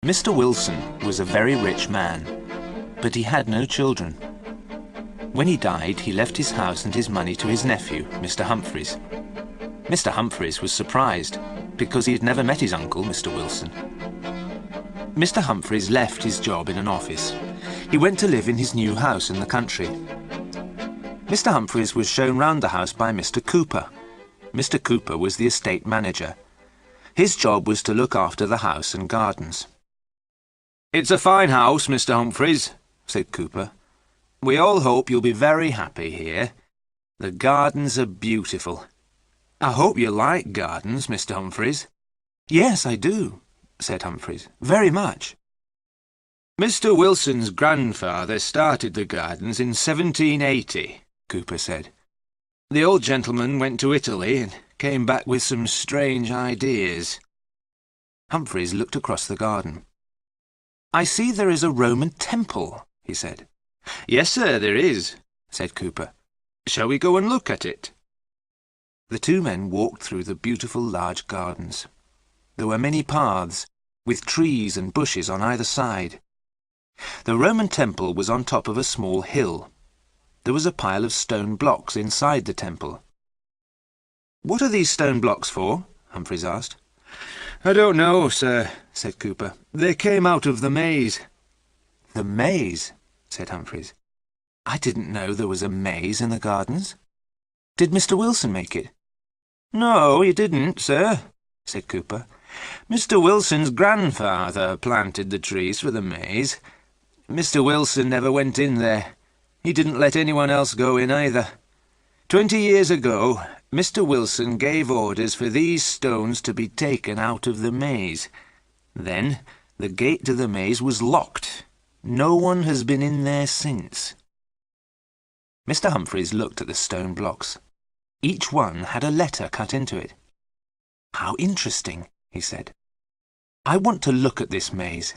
Mr. Wilson was a very rich man, but he had no children. When he died, he left his house and his money to his nephew, Mr. Humphreys. Mr. Humphreys was surprised, because he had never met his uncle, Mr. Wilson. Mr. Humphreys left his job in an office. He went to live in his new house in the country. Mr. Humphreys was shown round the house by Mr. Cooper. Mr. Cooper was the estate manager. His job was to look after the house and gardens. "It's a fine house, Mr. Humphreys," said Cooper. "We all hope you'll be very happy here. The gardens are beautiful. I hope you like gardens, Mr. Humphreys." "Yes, I do," said Humphreys. "Very much." "Mr. Wilson's grandfather started the gardens in 1780, Cooper said. "The old gentleman went to Italy and came back with some strange ideas." Humphreys looked across the garden. "I see there is a Roman temple," he said. "Yes, sir, there is," said Cooper. "Shall we go and look at it?" The two men walked through the beautiful large gardens. There were many paths, with trees and bushes on either side. The Roman temple was on top of a small hill. There was a pile of stone blocks inside the temple. "What are these stone blocks for?" Humphreys asked. "I don't know, sir," said Cooper. "They came out of the maze." "The maze?" said Humphreys. "I didn't know there was a maze in the gardens. Did Mr. Wilson make it?" "No, he didn't, sir," said Cooper. "Mr. Wilson's grandfather planted the trees for the maze. Mr. Wilson never went in there. He didn't let anyone else go in either. 20 years ago, Mr. Wilson gave orders for these stones to be taken out of the maze. Then the gate to the maze was locked. No one has been in there since." Mr. Humphreys looked at the stone blocks. Each one had a letter cut into it. "How interesting," he said. "I want to look at this maze."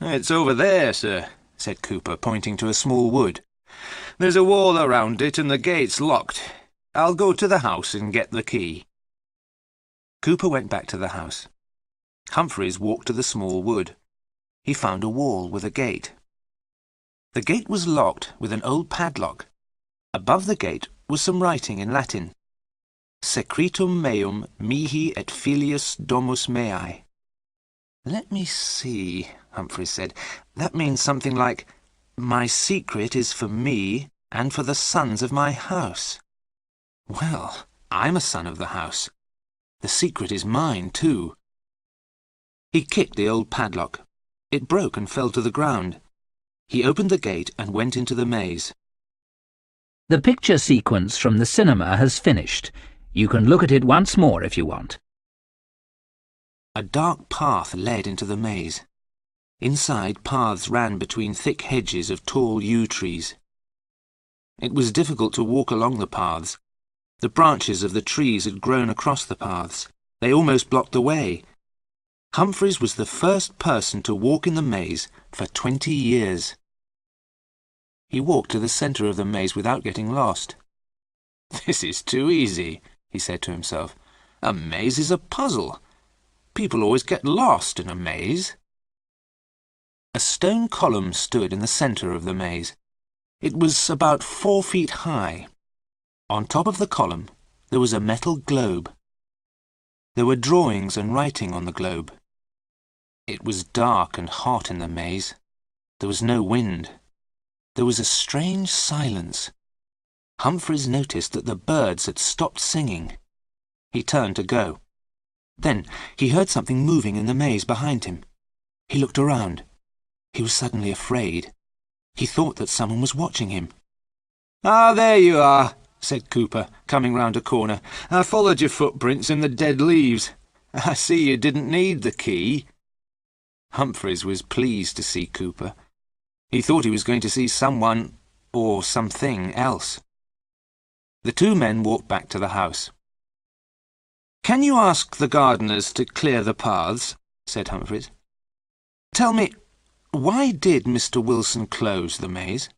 "It's over there, sir," said Cooper, pointing to a small wood. "There's a wall around it and the gate's locked. I'll go to the house and get the key." Cooper went back to the house. Humphreys walked to the small wood. He found a wall with a gate. The gate was locked with an old padlock. Above the gate was some writing in Latin. "Secretum meum mihi et filius domus mei." "Let me see," Humphreys said. "That means something like, 'My secret is for me and for the sons of my house.' Well, I'm a son of the house. The secret is mine, too." He kicked the old padlock. It broke and fell to the ground. He opened the gate and went into the maze. The picture sequence from the cinema has finished. You can look at it once more if you want. A dark path led into the maze. Inside, paths ran between thick hedges of tall yew trees. It was difficult to walk along the paths. The branches of the trees had grown across the paths. They almost blocked the way. Humphreys was the first person to walk in the maze for 20 years. He walked to the centre of the maze without getting lost. "This is too easy," he said to himself. "A maze is a puzzle. People always get lost in a maze." A stone column stood in the centre of the maze. It was about 4 feet high. On top of the column there was a metal globe. There were drawings and writing on the globe. It was dark and hot in the maze. There was no wind. There was a strange silence. Humphreys noticed that the birds had stopped singing. He turned to go. Then he heard something moving in the maze behind him. He looked around. He was suddenly afraid. He thought that someone was watching him. "Ah, there you are," said Cooper, coming round a corner. "I followed your footprints in the dead leaves. I see you didn't need the key." Humphreys was pleased to see Cooper. He thought he was going to see someone or something else. The two men walked back to the house. "Can you ask the gardeners to clear the paths?" said Humphreys. "Tell me, why did Mr. Wilson close the maze?"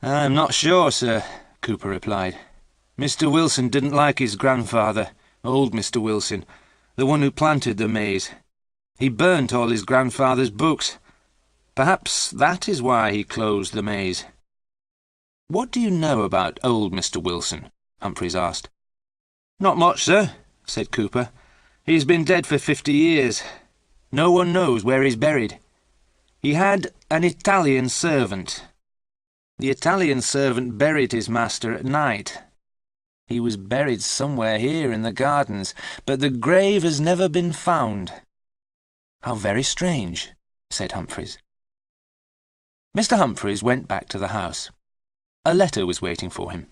"I'm not sure, sir," Cooper replied. "Mr. Wilson didn't like his grandfather, old Mr. Wilson, the one who planted the maze. He burnt all his grandfather's books. Perhaps that is why he closed the maze. "What do you know about old Mr. Wilson?" Humphreys asked. "Not much, sir," said Cooper. "He's been dead for 50 years. No one knows where he's buried. He had an Italian servant. The Italian servant buried his master at night. He was buried somewhere here in the gardens, but the grave has never been found." "How very strange," said Humphreys. Mr. Humphreys went back to the house. A letter was waiting for him.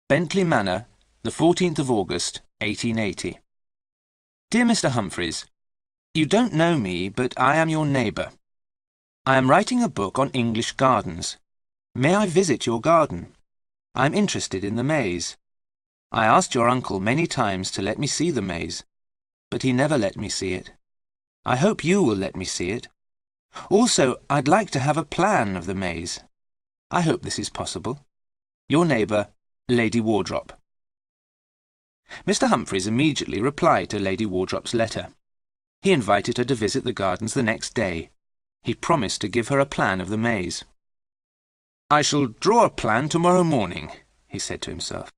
Bentley Manor, the 14th of August, 1880. Dear Mr. Humphreys, you don't know me, but I am your neighbour. I am writing a book on English gardens. May I visit your garden? I am interested in the maze. I asked your uncle many times to let me see the maze, but he never let me see it. I hope you will let me see it. Also, I'd like to have a plan of the maze. I hope this is possible. Your neighbour, Lady Wardrop. Mr. Humphreys immediately replied to Lady Wardrop's letter. He invited her to visit the gardens the next day. He promised to give her a plan of the maze. "I shall draw a plan tomorrow morning," he said to himself.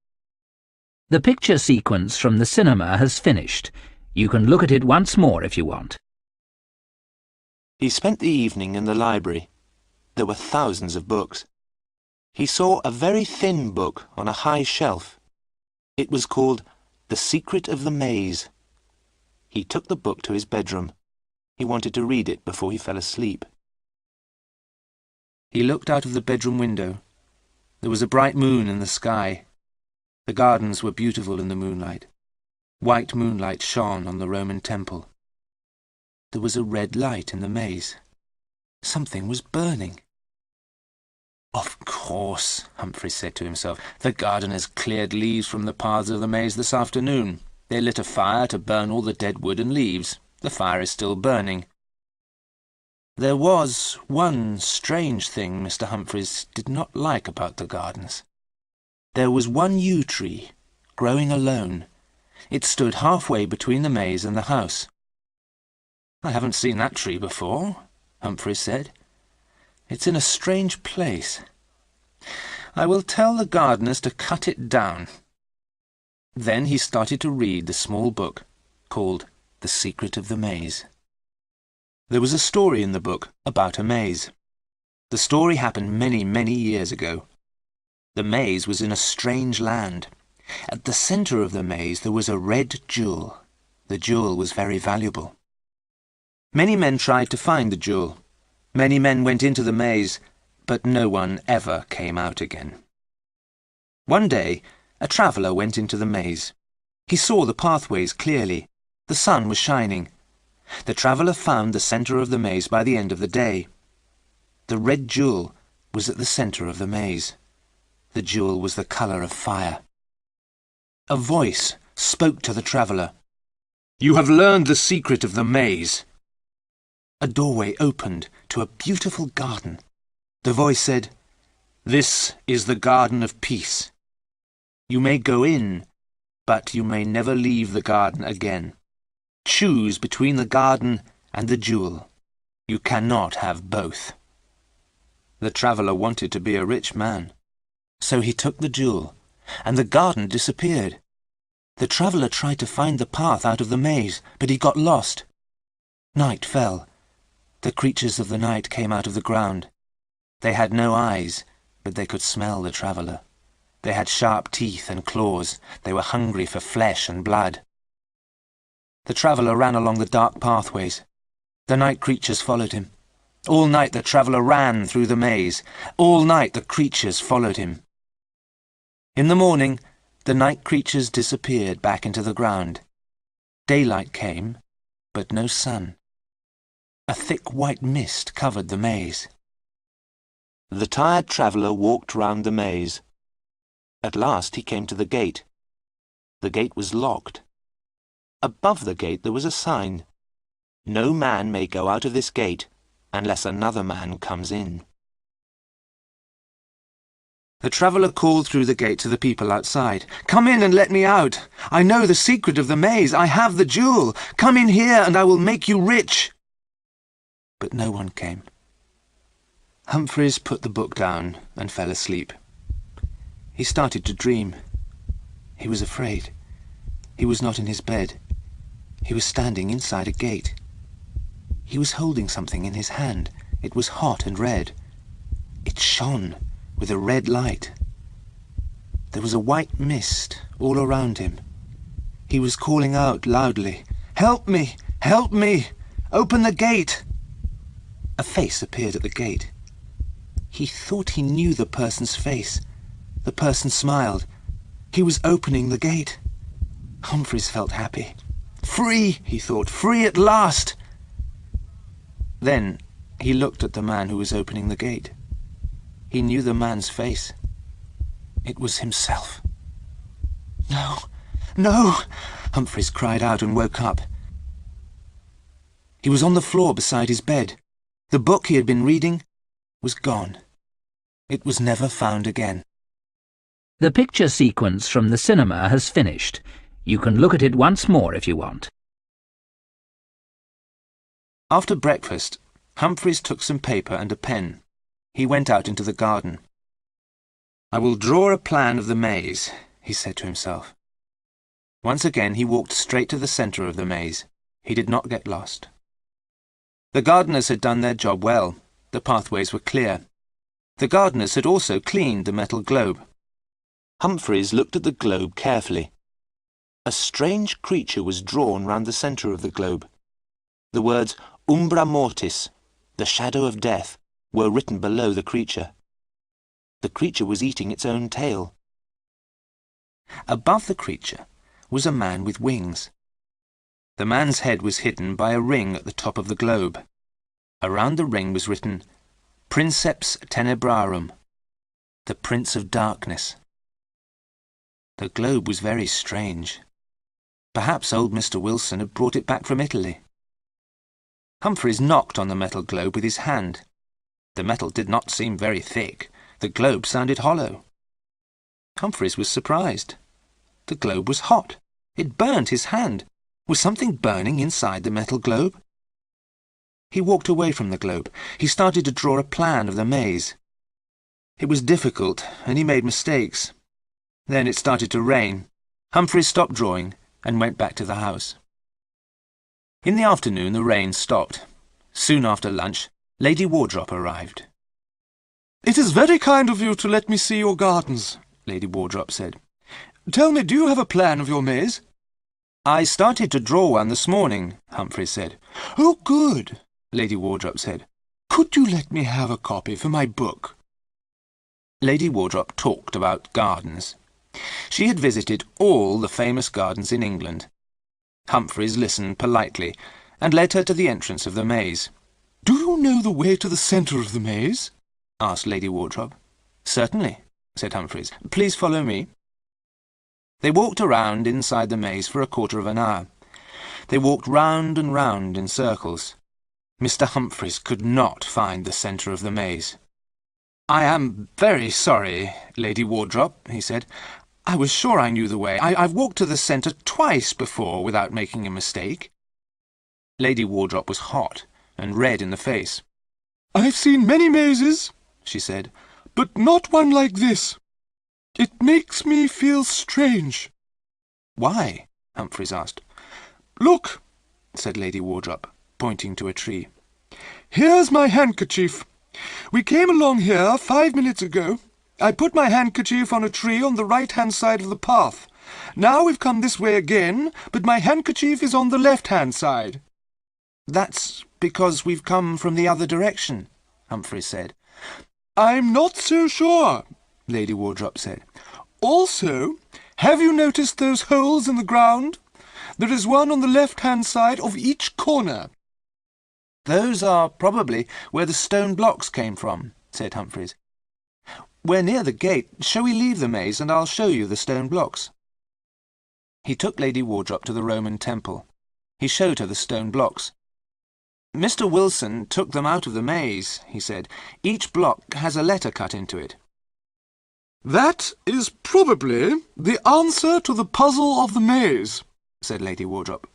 The picture sequence from the cinema has finished. You can look at it once more if you want. He spent the evening in the library. There were thousands of books. He saw a very thin book on a high shelf. It was called The Secret of the Maze. He took the book to his bedroom. He wanted to read it before he fell asleep. He looked out of the bedroom window. There was a bright moon in the sky. The gardens were beautiful in the moonlight. White moonlight shone on the Roman temple. There was a red light in the maze. Something was burning. "Of course," Humphreys said to himself, "the gardeners cleared leaves from the paths of the maze this afternoon. They lit a fire to burn all the dead wood and leaves. The fire is still burning." There was one strange thing Mr. Humphreys did not like about the gardens. There was one yew tree, growing alone. It stood halfway between the maze and the house. "I haven't seen that tree before," Humphreys said. "It's in a strange place. I will tell the gardeners to cut it down." Then he started to read the small book called The Secret of the Maze. There was a story in the book about a maze. The story happened many, many years ago. The maze was in a strange land. At the centre of the maze there was a red jewel. The jewel was very valuable. Many men tried to find the jewel. Many men went into the maze, but no one ever came out again. One day, a traveller went into the maze. He saw the pathways clearly. The sun was shining. The traveller found the centre of the maze by the end of the day. The red jewel was at the centre of the maze. The jewel was the colour of fire. A voice spoke to the traveller. "You have learned the secret of the maze." A doorway opened to a beautiful garden. The voice said, "This is the garden of peace. You may go in, but you may never leave the garden again. Choose between the garden and the jewel. You cannot have both." The traveller wanted to be a rich man, so he took the jewel, and the garden disappeared. The traveller tried to find the path out of the maze, but he got lost. Night fell. The creatures of the night came out of the ground. They had no eyes, but they could smell the traveller. They had sharp teeth and claws. They were hungry for flesh and blood. The traveller ran along the dark pathways. The night creatures followed him. All night the traveller ran through the maze. All night the creatures followed him. In the morning, the night creatures disappeared back into the ground. Daylight came, but no sun. A thick white mist covered the maze. The tired traveller walked round the maze. At last he came to the gate. The gate was locked. Above the gate there was a sign. "No man may go out of this gate unless another man comes in." The traveller called through the gate to the people outside. "Come in and let me out. I know the secret of the maze. I have the jewel. Come in here and I will make you rich." But no one came. Humphreys put the book down and fell asleep. He started to dream. He was afraid. He was not in his bed. He was standing inside a gate. He was holding something in his hand. It was hot and red. It shone with a red light. There was a white mist all around him. He was calling out loudly, "Help me! Help me! Open the gate!" A face appeared at the gate. He thought he knew the person's face. The person smiled. He was opening the gate. Humphreys felt happy. "Free!" he thought. "Free at last!" Then he looked at the man who was opening the gate. He knew the man's face. It was himself. "No, no!" Humphreys cried out and woke up. He was on the floor beside his bed. The book he had been reading was gone. It was never found again. The picture sequence from the cinema has finished. You can look at it once more if you want. After breakfast, Humphreys took some paper and a pen. He went out into the garden. "I will draw a plan of the maze," he said to himself. Once again he walked straight to the centre of the maze. He did not get lost. The gardeners had done their job well. The pathways were clear. The gardeners had also cleaned the metal globe. Humphreys looked at the globe carefully. A strange creature was drawn round the centre of the globe. The words "Umbra Mortis," the shadow of death, were written below the creature. The creature was eating its own tail. Above the creature was a man with wings. The man's head was hidden by a ring at the top of the globe. Around the ring was written, "Princeps Tenebrarum," the Prince of Darkness. The globe was very strange. Perhaps old Mr. Wilson had brought it back from Italy. Humphreys knocked on the metal globe with his hand. The metal did not seem very thick. The globe sounded hollow. Humphreys was surprised. The globe was hot. It burned his hand. Was something burning inside the metal globe? He walked away from the globe. He started to draw a plan of the maze. It was difficult, and he made mistakes. Then it started to rain. Humphreys stopped drawing and went back to the house. In the afternoon the rain stopped. Soon after lunch, Lady Wardrop arrived. "It is very kind of you to let me see your gardens," Lady Wardrop said. "Tell me, do you have a plan of your maze?" "I started to draw one this morning," Humphreys said. "Oh, good," Lady Wardrop said. "Could you let me have a copy for my book?" Lady Wardrop talked about gardens. She had visited all the famous gardens in England. Humphreys listened politely and led her to the entrance of the maze. "Do you know the way to the centre of the maze?" asked Lady Wardrop. "Certainly," said Humphreys. "Please follow me." They walked around inside the maze for a quarter of an hour. They walked round and round in circles. Mr. Humphreys could not find the centre of the maze. "I am very sorry, Lady Wardrop," he said. "I was sure I knew the way. I've walked to the centre twice before without making a mistake." Lady Wardrop was hot and red in the face. "I've seen many mazes," she said, "but not one like this. It makes me feel strange." "Why?" Humphreys asked. "Look," said Lady Wardrop, pointing to a tree. "Here's my handkerchief. We came along here 5 minutes ago. I put my handkerchief on a tree on the right-hand side of the path. Now we've come this way again, but my handkerchief is on the left-hand side." "That's because we've come from the other direction," Humphreys said. "I'm not so sure," Lady Wardrop said. "Also, have you noticed those holes in the ground? There is one on the left-hand side of each corner." "Those are probably where the stone blocks came from," said Humphreys. "We're near the gate. Shall we leave the maze and I'll show you the stone blocks?" He took Lady Wardrop to the Roman temple. He showed her the stone blocks. "Mr. Wilson took them out of the maze," he said. "Each block has a letter cut into it." "That is probably the answer to the puzzle of the maze," said Lady Wardrop.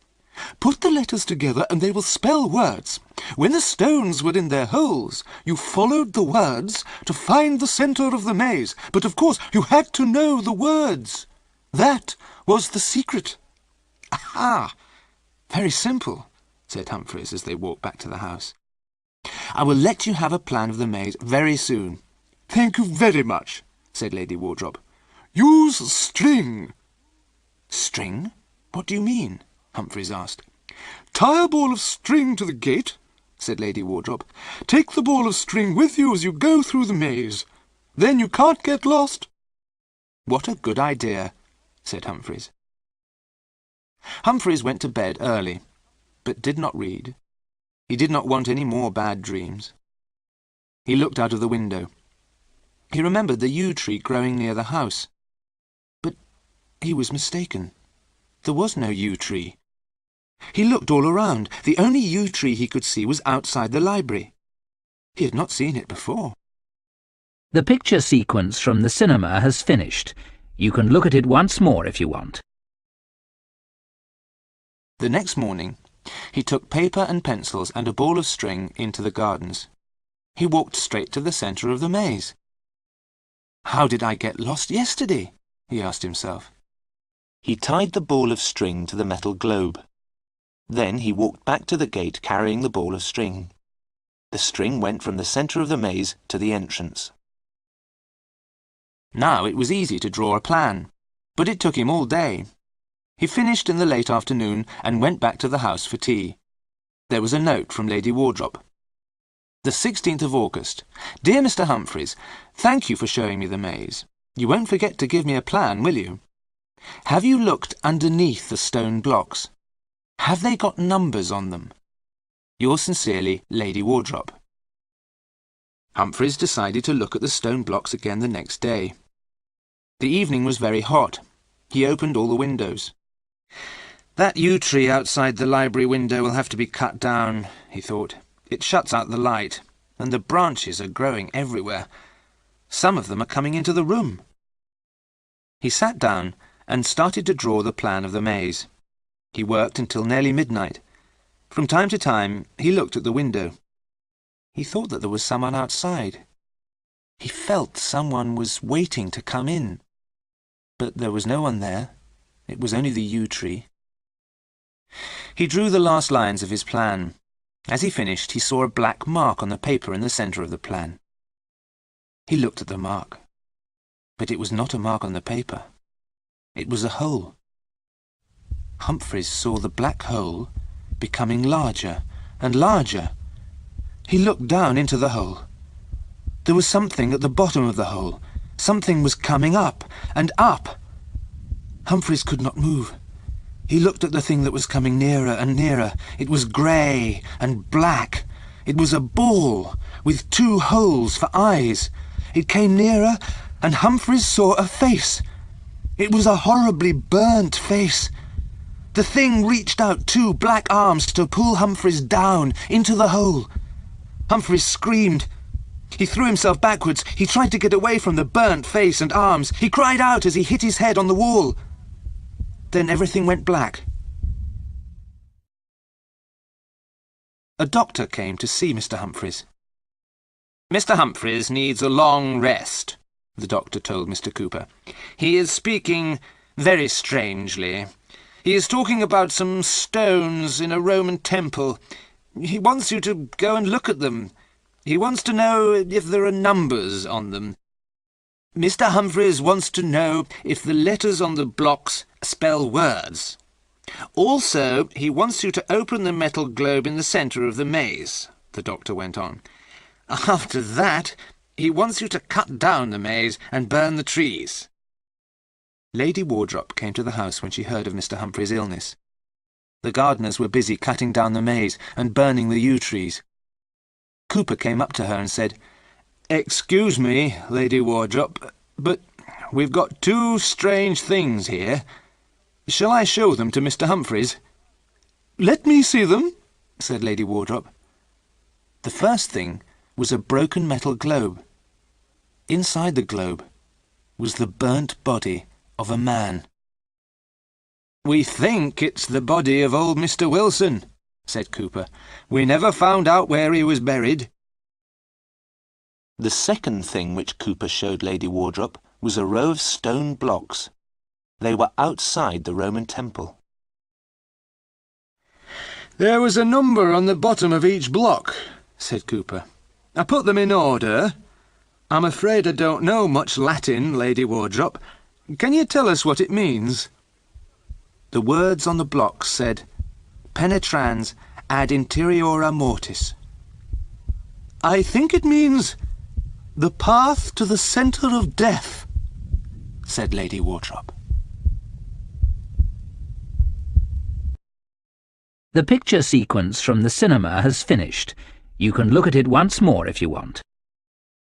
"Put the letters together and they will spell words. When the stones were in their holes, you followed the words to find the centre of the maze. But of course you had to know the words. That was the secret." "Aha! Very simple," said Humphreys as they walked back to the house. "I will let you have a plan of the maze very soon." "Thank you very much," said Lady Wardrop. "Use string." "String? What do you mean?" Humphreys asked. "Tie a ball of string to the gate," said Lady Wardrop. "Take the ball of string with you as you go through the maze. Then you can't get lost." "What a good idea," said Humphreys. Humphreys went to bed early, but did not read. He did not want any more bad dreams. He looked out of the window. He remembered the yew tree growing near the house. But he was mistaken. There was no yew tree. He looked all around. The only yew tree he could see was outside the library. He had not seen it before. The picture sequence from the cinema has finished. You can look at it once more if you want. The next morning, he took paper and pencils and a ball of string into the gardens. He walked straight to the centre of the maze. "How did I get lost yesterday?" he asked himself. He tied the ball of string to the metal globe. Then he walked back to the gate carrying the ball of string. The string went from the centre of the maze to the entrance. Now it was easy to draw a plan, but it took him all day. He finished in the late afternoon and went back to the house for tea. There was a note from Lady Wardrop. The 16th of August. Dear Mr. Humphreys, thank you for showing me the maze. You won't forget to give me a plan, will you? Have you looked underneath the stone blocks? Have they got numbers on them? Yours sincerely, Lady Wardrop. Humphreys decided to look at the stone blocks again the next day. The evening was very hot. He opened all the windows. That yew tree outside the library window will have to be cut down, he thought. It shuts out the light, and the branches are growing everywhere. Some of them are coming into the room. He sat down and started to draw the plan of the maze. He worked until nearly midnight. From time to time, he looked at the window. He thought that there was someone outside. He felt someone was waiting to come in. But there was no one there. It was only the yew tree. He drew the last lines of his plan. As he finished, he saw a black mark on the paper in the centre of the plan. He looked at the mark. But it was not a mark on the paper. It was a hole. Humphreys saw the black hole becoming larger and larger. He looked down into the hole. There was something at the bottom of the hole. Something was coming up and up. Humphreys could not move. He looked at the thing that was coming nearer and nearer. It was grey and black. It was a ball with 2 holes for eyes. It came nearer, and Humphreys saw a face. It was a horribly burnt face. The thing reached out 2 black arms to pull Humphreys down into the hole. Humphreys screamed. He threw himself backwards. He tried to get away from the burnt face and arms. He cried out as he hit his head on the wall. Then everything went black. A doctor came to see Mr. Humphreys. "Mr. Humphreys needs a long rest," the doctor told Mr. Cooper. "He is speaking very strangely. He is talking about some stones in a Roman temple. He wants you to go and look at them. He wants to know if there are numbers on them. Mr. Humphreys wants to know if the letters on the blocks spell words. Also, he wants you to open the metal globe in the centre of the maze," the doctor went on. "After that, he wants you to cut down the maze and burn the trees." Lady Wardrop came to the house when she heard of Mr. Humphreys' illness. The gardeners were busy cutting down the maze and burning the yew trees. Cooper came up to her and said, "Excuse me, Lady Wardrop, but we've got 2 strange things here. Shall I show them to Mr. Humphreys?" "Let me see them," said Lady Wardrop. The first thing was a broken metal globe. Inside the globe was the burnt body of a man. "We think it's the body of old Mr. Wilson," said Cooper. "We never found out where he was buried." The second thing which Cooper showed Lady Wardrop was a row of stone blocks. They were outside the Roman temple. "There was a number on the bottom of each block," said Cooper. "I put them in order. I'm afraid I don't know much Latin, Lady Wardrop. Can you tell us what it means?" The words on the blocks said, "Penetrans ad interiora mortis." "I think it means the path to the centre of death," said Lady Wardrop. The picture sequence from the cinema has finished. You can look at it once more if you want.